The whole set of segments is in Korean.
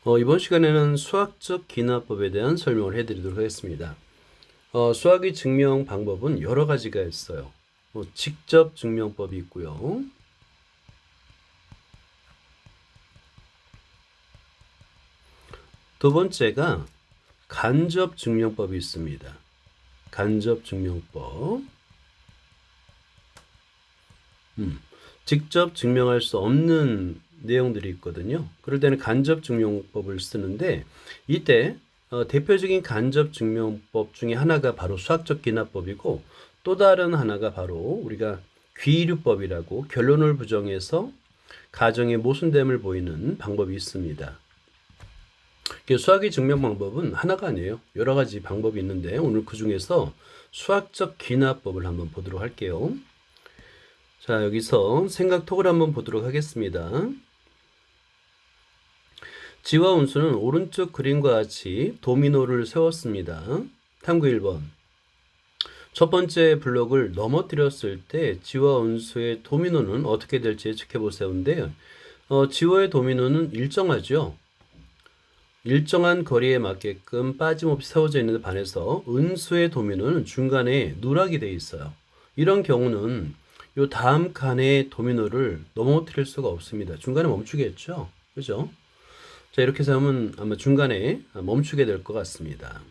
이번 시간에는 수학적 기납법에 대한 설명을 해드리도록 하겠습니다. 수학의 증명 방법은 여러 가지가 있어요. 직접 증명법이 있고요. 두 번째가 간접 증명법이 있습니다. 간접 증명법. 직접 증명할 수 없는 내용들이 있거든요. 그럴 때는 간접 증명법을 쓰는데 이때 대표적인 간접 증명법 중에 하나가 바로 수학적 기납법이고 또 다른 하나가 바로 우리가 귀류법이라고 결론을 부정해서 가정의 모순됨을 보이는 방법이 있습니다. 수학의 증명 방법은 하나가 아니에요. 여러 가지 방법이 있는데 오늘 그 중에서 수학적 기납법을 한번 보도록 할게요. 자, 여기서 생각톡을 한번 보도록 하겠습니다. 지와 운수는 오른쪽 그림과 같이 도미노를 세웠습니다. 탐구 1번. 첫 번째 블록을 넘어뜨렸을 때 지와 운수의 도미노는 어떻게 될지 지켜보세요인데요. 지와의 도미노는 일정하죠. 일정한 거리에 맞게끔 빠짐없이 세워져 있는 데 반해서 은수의 도미노는 중간에 누락이 되어 있어요. 이런 경우는 요 다음 칸의 도미노를 넘어뜨릴 수가 없습니다. 중간에 멈추겠죠. 그죠? 자, 이렇게 해서 하면 아마 중간에 멈추게 될 것 같습니다.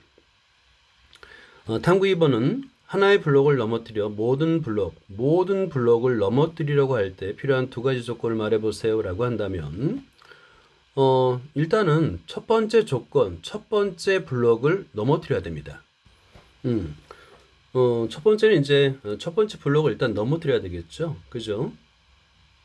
탐구 2번은 하나의 블록을 넘어뜨려 모든 블록을 넘어뜨리려고 할 때 필요한 두 가지 조건을 말해보세요 라고 한다면 일단은 첫 번째 조건, 첫 번째 블록을 넘어뜨려야 됩니다. 첫 번째는 이제 첫 번째 블록을 일단 넘어뜨려야 되겠죠. 그죠?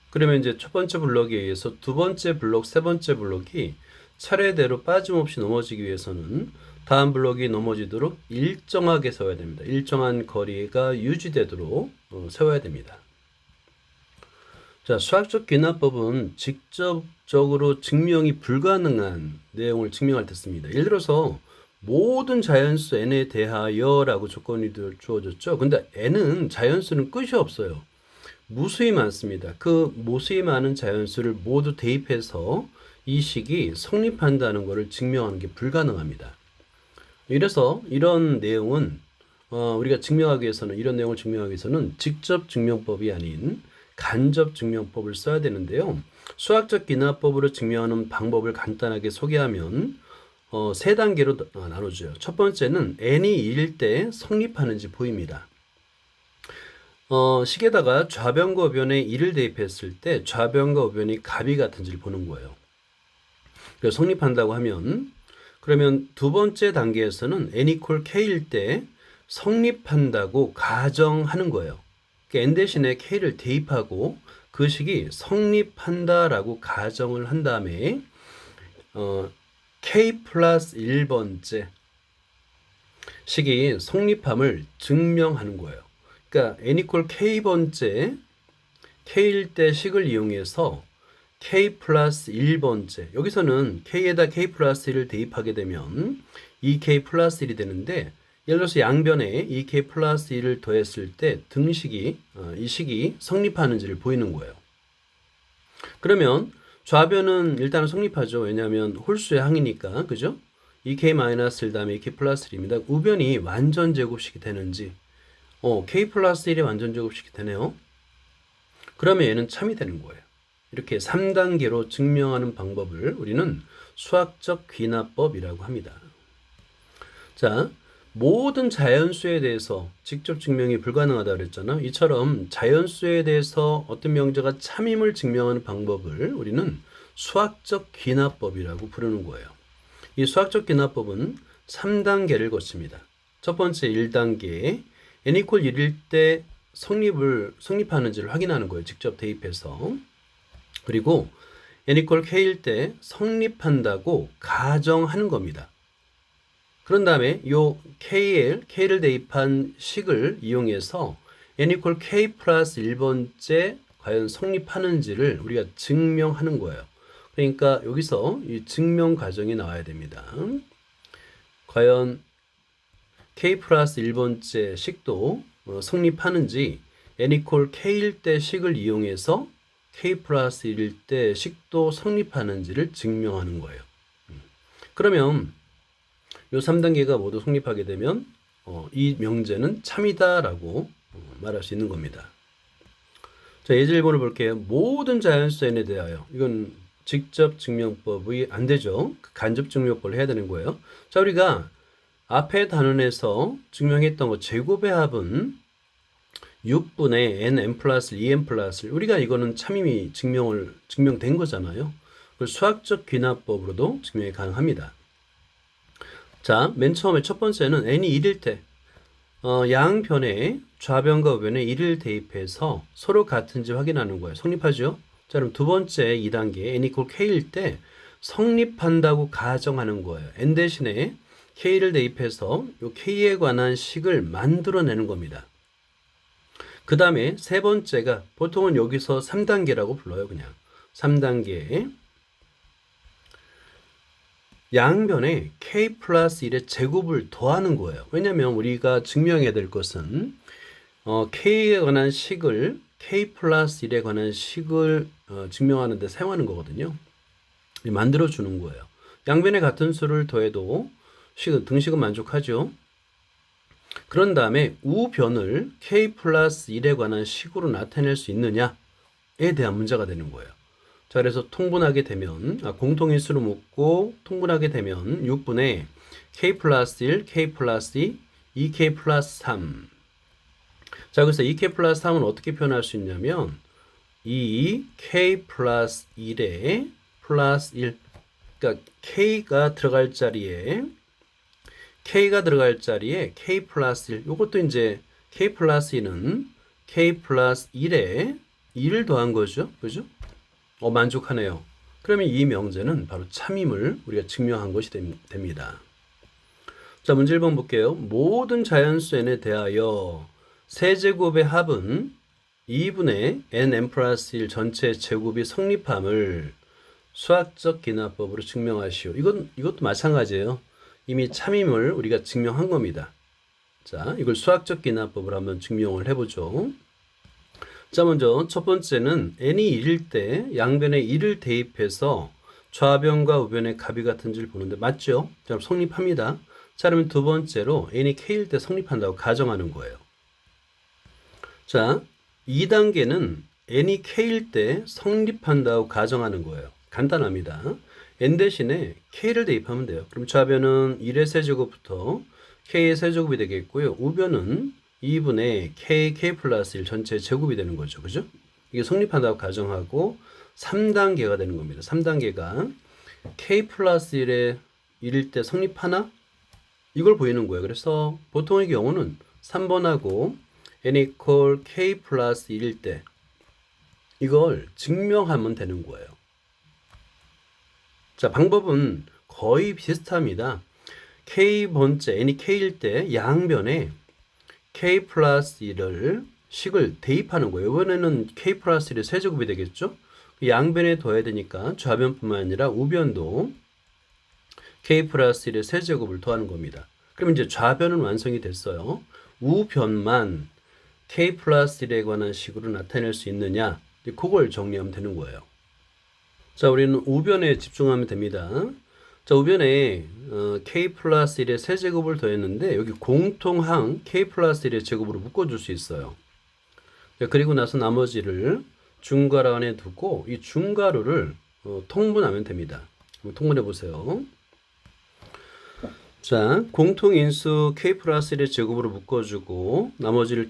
그러면 이제 첫 번째 블록에 의해서 두 번째 블록, 세 번째 블록이 차례대로 빠짐없이 넘어지기 위해서는 다음 블록이 넘어지도록 일정하게 세워야 됩니다. 일정한 거리가 유지되도록 세워야 됩니다. 자, 수학적 기납법은 직접적으로 증명이 불가능한 내용을 증명할 때 씁니다. 예를 들어서 모든 자연수 n에 대하여라고 조건이 주어졌죠. 근데 n은 자연수는 끝이 없어요. 무수히 많습니다. 그 무수히 많은 자연수를 모두 대입해서 이 식이 성립한다는 것을 증명하는 게 불가능합니다. 이래서 이런 내용은 우리가 증명하기 위해서는 이런 내용을 증명하기 위해서는 직접 증명법이 아닌 간접 증명법을 써야 되는데요. 수학적 기납법으로 증명하는 방법을 간단하게 소개하면 세 단계로 나눠져요. 첫 번째는 n이 1일 때 성립하는지 보입니다. 식에다가 좌변과 우변에 1을 대입했을 때 좌변과 우변이 갑이 같은지를 보는 거예요. 그래서 성립한다고 하면 그러면 두 번째 단계에서는 n equal k일 때 성립한다고 가정하는 거예요. 그러니까 n 대신에 k를 대입하고 그 식이 성립한다라고 가정을 한 다음에 k 플러스 1번째 식이 성립함을 증명하는 거예요. 그러니까 n equal k번째 k일 때 식을 이용해서 k 플러스 1번째 여기서는 k에다 k 플러스 1을 대입하게 되면 2k 플러스 1이 되는데 예를 들어서 양변에 2k 플러스 1을 더했을 때 등식이 이 식이 성립하는지를 보이는 거예요. 그러면 좌변은 일단은 성립하죠. 왜냐하면 홀수의 항이니까 그죠? 2k 마이너스 1 다음에 2k 플러스 1입니다. 우변이 완전 제곱식이 되는지 k 플러스 1이 완전 제곱식이 되네요. 그러면 얘는 참이 되는 거예요. 이렇게 3단계로 증명하는 방법을 우리는 수학적 귀납법이라고 합니다. 자, 모든 자연수에 대해서 직접 증명이 불가능하다고 그랬잖아. 이처럼 자연수에 대해서 어떤 명제가 참임을 증명하는 방법을 우리는 수학적 귀납법이라고 부르는 거예요. 이 수학적 귀납법은 3단계를 거칩니다. 첫 번째 1단계 n equal 1일 때 성립하는지를 확인하는 거예요. 직접 대입해서. 그리고 n equal k일 때 성립한다고 가정하는 겁니다. 그런 다음에 요 k를 대입한 식을 이용해서 n equal k 플러스 1번째 과연 성립하는지를 우리가 증명하는 거예요. 그러니까 여기서 이 증명 과정이 나와야 됩니다. 과연 k 플러스 1번째 식도 성립하는지 n equal k일 때 식을 이용해서 k 플러스 1일 때 식도 성립하는지를 증명하는 거예요. 그러면 요 3단계가 모두 성립하게 되면 이 명제는 참이다라고 말할 수 있는 겁니다. 자, 예제 1번을 볼게요. 모든 자연수 n에 대하여. 이건 직접 증명법이 안 되죠. 간접 증명법을 해야 되는 거예요. 자, 우리가 앞에 단원에서 증명했던 거 제곱의 합은 6분의 n 플러스 2n 플러스 우리가 이거는 참임이 증명된 거잖아요. 그걸 수학적 귀납법으로도 증명이 가능합니다. 자, 맨 처음에 첫 번째는 n이 1일 때 양변에 좌변과 우변에 1을 대입해서 서로 같은지 확인하는 거예요. 성립하죠? 자, 그럼 두 번째 2단계 n equal k일 때 성립한다고 가정하는 거예요. n 대신에 k를 대입해서 이 k에 관한 식을 만들어내는 겁니다. 그 다음에 세 번째가 보통은 여기서 3단계라고 불러요. 그냥 3단계 양변에 k 플러스 1의 제곱을 더하는 거예요. 왜냐하면 우리가 증명해야 될 것은 k에 관한 식을 k 플러스 1에 관한 식을 증명하는 데 사용하는 거거든요. 만들어 주는 거예요. 양변에 같은 수를 더해도 등식은 만족하죠. 그런 다음에 우변을 k 플러스 1에 관한 식으로 나타낼 수 있느냐에 대한 문제가 되는 거예요. 자, 그래서 통분하게 되면 공통인수로 묶고 통분하게 되면 6분의 k 플러스 1, k 플러스 2, 2k 플러스 3. 자, 그래서 2k 플러스 3은 어떻게 표현할 수 있냐면 2k 플러스 1에 플러스 1. 그러니까 k가 들어갈 자리에 k 플러스 1. 이것도 이제 k 플러스 2는 k 플러스 1에 2를 더한 거죠. 그죠? 만족하네요. 그러면 이 명제는 바로 참임을 우리가 증명한 것이 됩니다. 자, 문제 1번 볼게요. 모든 자연수 n에 대하여 세제곱의 합은 2분의 n 플러스 1 전체 제곱이 성립함을 수학적 기납법으로 증명하시오. 이것도 마찬가지예요. 이미 참임을 우리가 증명한 겁니다. 자, 이걸 수학적 기납법으로 한번 증명을 해보죠. 자, 먼저 첫 번째는 n이 1일 때 양변에 1을 대입해서 좌변과 우변의 값이 같은지를 보는데 맞죠? 자, 성립합니다. 자, 그러면 두 번째로 n이 k일 때 성립한다고 가정하는 거예요. 자, 2단계는 n이 k일 때 성립한다고 가정하는 거예요. 간단합니다. n 대신에 k를 대입하면 돼요. 그럼 좌변은 1의 세제곱부터 k의 세제곱이 되겠고요. 우변은 2분의 k 플러스 1 전체 제곱이 되는 거죠. 그죠? 이게 성립한다고 가정하고 3단계가 되는 겁니다. 3단계가 k 플러스 1일 때 성립하나? 이걸 보이는 거예요. 그래서 보통의 경우는 3번하고 n equal k 플러스 1일 때 이걸 증명하면 되는 거예요. 자, 방법은 거의 비슷합니다. k번째 n이 k일 때 양변에 k 플러스 1을 식을 대입하는 거예요. 이번에는 k 플러스 1의 세제곱이 되겠죠? 양변에 더해야 되니까 좌변뿐만 아니라 우변도 k 플러스 1의 세제곱을 더하는 겁니다. 그럼 이제 좌변은 완성이 됐어요. 우변만 k 플러스 1에 관한 식으로 나타낼 수 있느냐? 그걸 정리하면 되는 거예요. 자, 우리는 우변에 집중하면 됩니다. 자, 우변에 k 플러스 1의 세제곱을 더했는데 여기 공통항 k 플러스 1의 제곱으로 묶어줄 수 있어요. 자, 그리고 나서 나머지를 중괄호 안에 두고 이 중괄호를 통분하면 됩니다. 한번 통분해 보세요. 자, 공통인수 k 플러스 1의 제곱으로 묶어주고 나머지를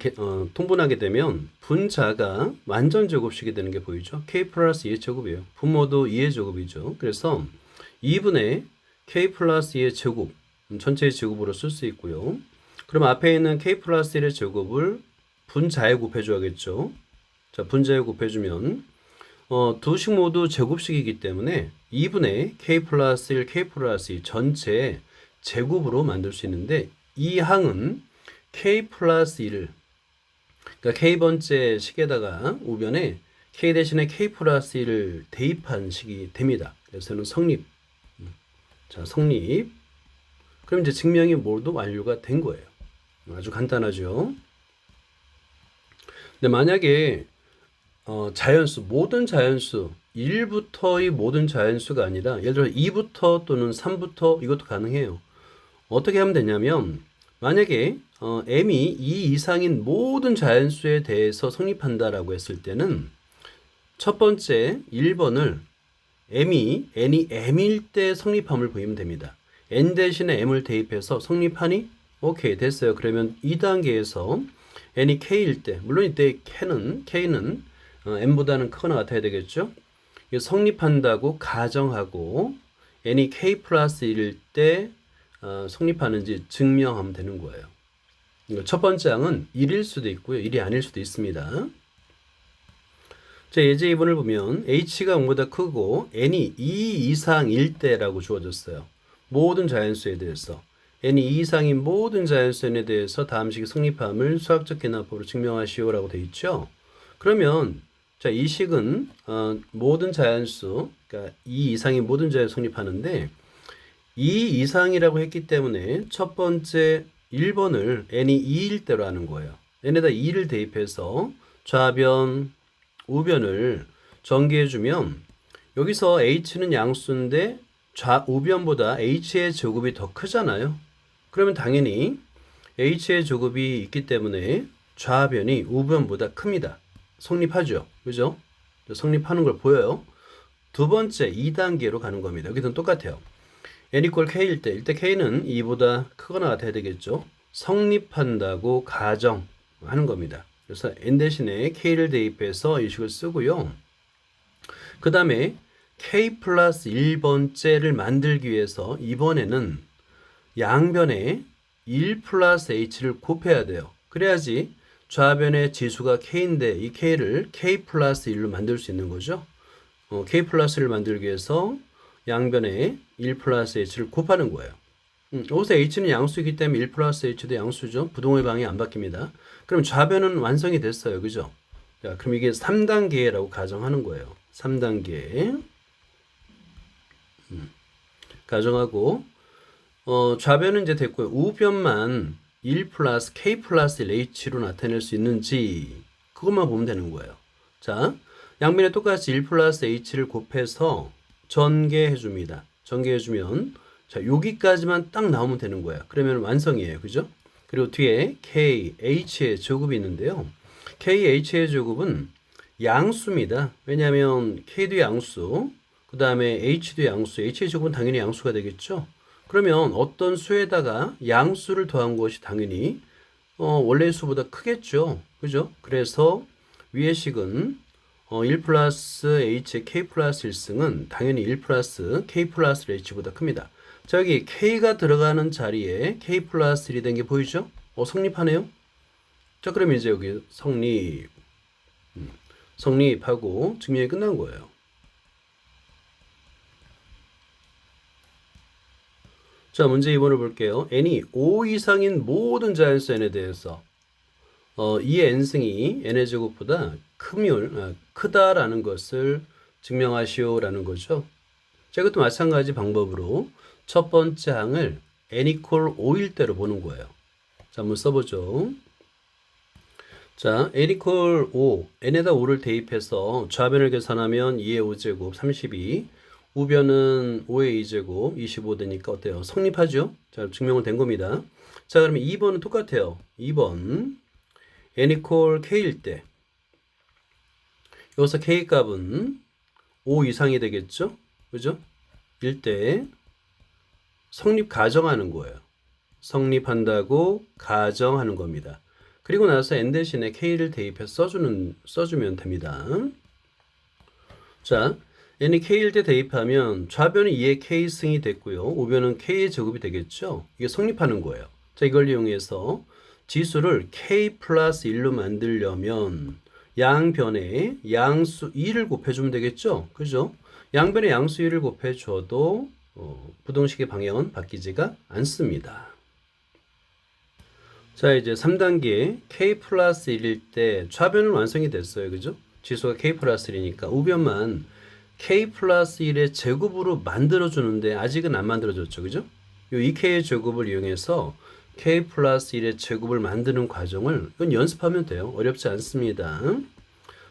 통분하게 되면 분자가 완전 제곱식이 되는 게 보이죠? k 플러스 2의 제곱이에요. 분모도 2의 제곱이죠. 그래서 2분의 k 플러스 2의 제곱, 전체의 제곱으로 쓸 수 있고요. 그럼 앞에 있는 k 플러스 1의 제곱을 분자에 곱해줘야겠죠. 자, 분자에 곱해주면 두 식 모두 제곱식이기 때문에 2분의 k 플러스 1, k 플러스 2 전체 제곱으로 만들 수 있는데 이 항은 k 플러스 1을 그러니까 k번째 식에다가 우변에 k 대신에 k 플러스 1을 대입한 식이 됩니다. 그래서 저는 성립. 자, 성립. 그럼 이제 증명이 모두 완료가 된 거예요. 아주 간단하죠. 근데 만약에 자연수, 모든 자연수 1부터의 모든 자연수가 아니라 예를 들어 2부터 또는 3부터 이것도 가능해요. 어떻게 하면 되냐면 만약에 m이 2 이상인 모든 자연수에 대해서 성립한다라고 했을 때는 첫 번째 1번을 n이 m일 때 성립함을 보이면 됩니다. n 대신에 m을 대입해서 성립하니? 오케이, 됐어요. 그러면 2단계에서 n이 k일 때, 물론 이때 k는 m보다는 크거나 같아야 되겠죠? 성립한다고 가정하고 n이 k 플러스 1일 때 성립하는지 증명하면 되는 거예요. 첫 번째 항은 1일 수도 있고요. 1이 아닐 수도 있습니다. 자, 예제 2번을 보면 h가 0보다 크고 n이 2 이상일 때라고 주어졌어요. 모든 자연수에 대해서. n이 2 이상인 모든 자연수에 대해서 다음 식이 성립함을 수학적 개납법으로 증명하시오라고 되어 있죠. 그러면 자, 이 식은 모든 자연수, 그러니까 2 이상인 모든 자연수 성립하는데 2 이상이라고 했기 때문에 첫 번째 1번을 n이 2일 때로 하는 거예요. n에다 2를 대입해서 좌변, 우변을 전개해주면 여기서 h는 양수인데 우변보다 h의 제곱이 더 크잖아요. 그러면 당연히 h의 제곱이 있기 때문에 좌변이 우변보다 큽니다. 성립하죠. 그죠? 성립하는 걸 보여요. 두 번째 2단계로 가는 겁니다. 여기는 똑같아요. n equal k일 때, 이때 k는 2보다 크거나 같아야 되겠죠. 성립한다고 가정하는 겁니다. 그래서 n 대신에 k를 대입해서 이 식을 쓰고요. 그 다음에 k 플러스 1번째를 만들기 위해서 이번에는 양변에 1 플러스 h를 곱해야 돼요. 그래야지 좌변의 지수가 k인데 이 k를 k 플러스 1로 만들 수 있는 거죠. k 플러스를 만들기 위해서 양변에 1 플러스 h를 곱하는 거예요. 여기서 h는 양수이기 때문에 1 플러스 h도 양수죠. 부동의 방이 안 바뀝니다. 그럼 좌변은 완성이 됐어요. 그죠? 자, 그럼 이게 3단계라고 가정하는 거예요. 3단계. 가정하고 좌변은 이제 됐고요. 우변만 1 플러스 k 플러스 1 h로 나타낼 수 있는지 그것만 보면 되는 거예요. 자, 양변에 똑같이 1 플러스 h를 곱해서 전개해 줍니다. 전개해 주면 자, 여기까지만 딱 나오면 되는 거예요. 그러면 완성이에요. 그죠? 그리고 뒤에 k, h의 제곱이 있는데요. k, h의 제곱은 양수입니다. 왜냐하면 k도 양수, 그 다음에 h도 양수, h의 제곱은 당연히 양수가 되겠죠. 그러면 어떤 수에다가 양수를 더한 것이 당연히 원래의 수보다 크겠죠. 그죠? 그래서 위의 식은 1 플러스 h의 k 플러스 1승은 당연히 1 플러스 k 플러스 h보다 큽니다. 자, 여기 k가 들어가는 자리에 k 플러스 1이 된 게 보이죠? 성립하네요. 자, 그럼 이제 여기 성립하고 증명이 끝난 거예요. 자, 문제 2번을 볼게요. n이 5 이상인 모든 자연수 n에 대해서 이 n승이 n의 제곱보다 크다라는 것을 증명하시오라는 거죠. 자, 이것도 마찬가지 방법으로 첫 번째 항을 n equal 5일 때로 보는 거예요. 자, 한번 써보죠. 자, n equal 5, n에다 5를 대입해서 좌변을 계산하면 2의 5제곱 32, 우변은 5의 2제곱 25 되니까 어때요? 성립하죠? 자, 증명은 된 겁니다. 자, 그러면 2번은 똑같아요. 2번 n equal k일 때 여기서 k 값은 5 이상이 되겠죠? 그죠? 일 때 성립 가정하는 거예요. 성립한다고 가정하는 겁니다. 그리고 나서 n 대신에 k를 대입해서 써주면 됩니다. 자, n이 k일 때 대입하면 좌변은 2의 k승이 됐고요. 우변은 k의 제곱이 되겠죠. 이게 성립하는 거예요. 자, 이걸 이용해서 지수를 k 플러스 1로 만들려면 양변에 양수 2를 곱해주면 되겠죠. 그죠? 양변에 양수 2를 곱해줘도 부동식의 방향은 바뀌지가 않습니다. 자, 이제 3단계 k 플러스 1일 때 좌변은 완성이 됐어요. 그죠? 지수가 k 플러스 1이니까 우변만 k 플러스 1의 제곱으로 만들어주는데 아직은 안 만들어졌죠. 그죠? 이 2k의 제곱을 이용해서 k 플러스 1의 제곱을 만드는 과정을 이건 연습하면 돼요. 어렵지 않습니다.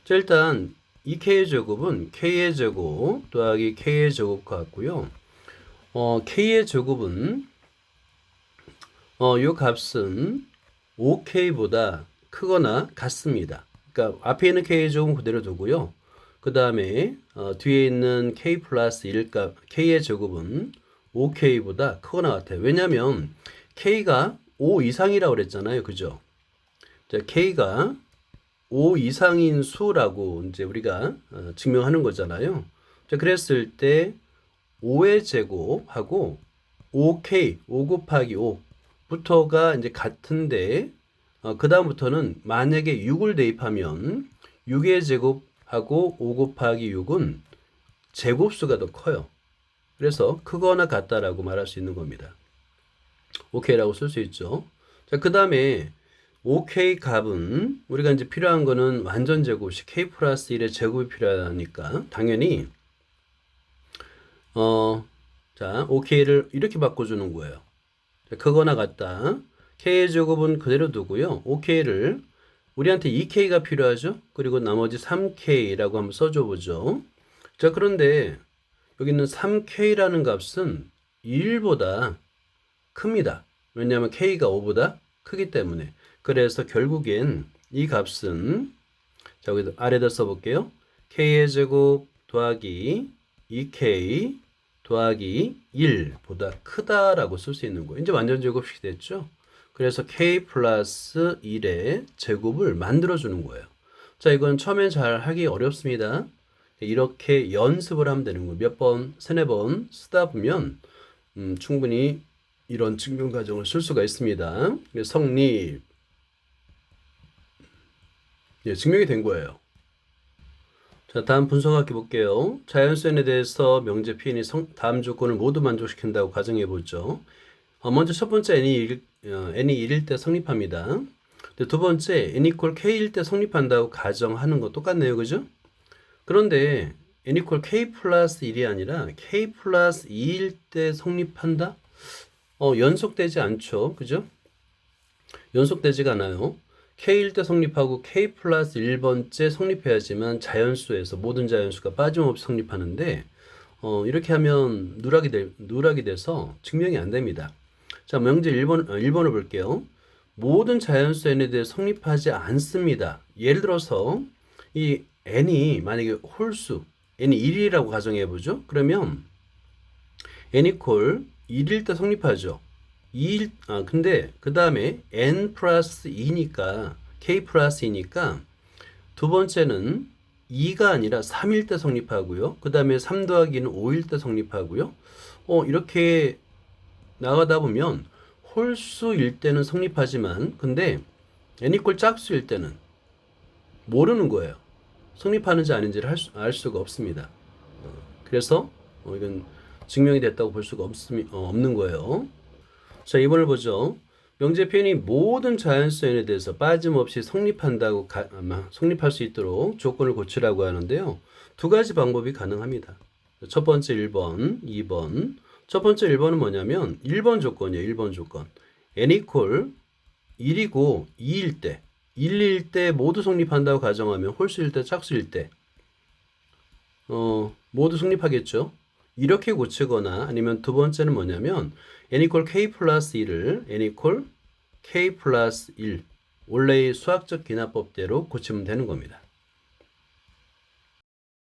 자, 일단 2k의 제곱은 k의 제곱 더하기 k의 제곱 같고요. k의 제곱은 요 값은 5k보다 크거나 같습니다. 그러니까 앞에 있는 k의 제곱은 그대로 두고요. 그 다음에 뒤에 있는 k 플러스 1값 k의 제곱은 5k보다 크거나 같아요. 왜냐하면 k가 5 이상이라고 그랬잖아요. 그죠? 자, k가 5 이상인 수라고 이제 우리가 증명하는 거잖아요. 자, 그랬을 때 5의 제곱하고 5k 5 곱하기 5부터가 이제 같은데 그 다음부터는 만약에 6을 대입하면 6의 제곱하고 5 곱하기 6은 제곱수가 더 커요. 그래서 크거나 같다라고 말할 수 있는 겁니다. OK라고 쓸 수 있죠. 자, 그 다음에 OK 값은 우리가 이제 필요한 거는 완전 제곱식 K 플러스 1의 제곱이 필요하니까 당연히 자, OK를 이렇게 바꿔주는 거예요. 자, 크거나 같다. K의 제곱은 그대로 두고요. OK를 우리한테 2K가 필요하죠. 그리고 나머지 3K라고 한번 써줘 보죠. 자, 그런데 여기 있는 3K라는 값은 1보다 큽니다. 왜냐하면 K가 5보다 크기 때문에. 그래서 결국엔 이 값은 자, 여기 아래다 써볼게요. K의 제곱 더하기 2K 더하기 1보다 크다라고 쓸 수 있는 거예요. 이제 완전 제곱식이 됐죠. 그래서 K 플러스 1의 제곱을 만들어주는 거예요. 자, 이건 처음엔 잘 하기 어렵습니다. 이렇게 연습을 하면 되는 거예요. 몇 번, 세네 번 쓰다 보면 충분히 이런 증명 과정을 쓸 수가 있습니다. 성립. 예, 증명이 된 거예요. 자, 다음 분석할게 볼게요. 자연수에 대해서 명제 Pn이 다음 조건을 모두 만족시킨다고 가정해 보죠. 먼저 첫 번째 n이 1일 때 성립합니다. 두 번째 n equal k일 때 성립한다고 가정하는 거 똑같네요. 그죠? 그런데 n equal k 플러스 1이 아니라 k 플러스 2일 때 성립한다? 연속되지 않죠. 그죠? 연속되지가 않아요. K일 때 성립하고 K 플러스 1번째 성립해야지만 자연수에서 모든 자연수가 빠짐없이 성립하는데 이렇게 하면 누락이 돼서 증명이 안 됩니다. 자, 명제 1번을 볼게요. 모든 자연수 n에 대해 성립하지 않습니다. 예를 들어서 이 n이 만약에 홀수 n이 1이라고 가정해 보죠. 그러면 n equal 1일 때 성립하죠. 근데 그 다음에 n 플러스 2니까 k 플러스 2니까 두 번째는 2가 아니라 3일 때 성립하고요. 그 다음에 3 더하기는 5일 때 성립하고요. 이렇게 나가다 보면 홀수일 때는 성립하지만 근데 n equal 짝수일 때는 모르는 거예요. 성립하는지 아닌지를 알 수가 없습니다. 그래서 이건 증명이 됐다고 볼 수가 없는 거예요. 자, 2번을 보죠. 명제 표현이 모든 자연수 n에 대해서 빠짐없이 성립할 수 있도록 조건을 고치라고 하는데요. 두 가지 방법이 가능합니다. 첫 번째 1번, 2번. 첫 번째 1번은 뭐냐면 1번 조건이에요. 1번 조건. n equal 1이고 2일 때, 1일 때 모두 성립한다고 가정하면 홀수일 때, 짝수일 때 모두 성립하겠죠. 이렇게 고치거나 아니면 두 번째는 뭐냐면 n equal k 플러스 1을 n equal k 플러스 1 원래의 수학적 기납법대로 고치면 되는 겁니다.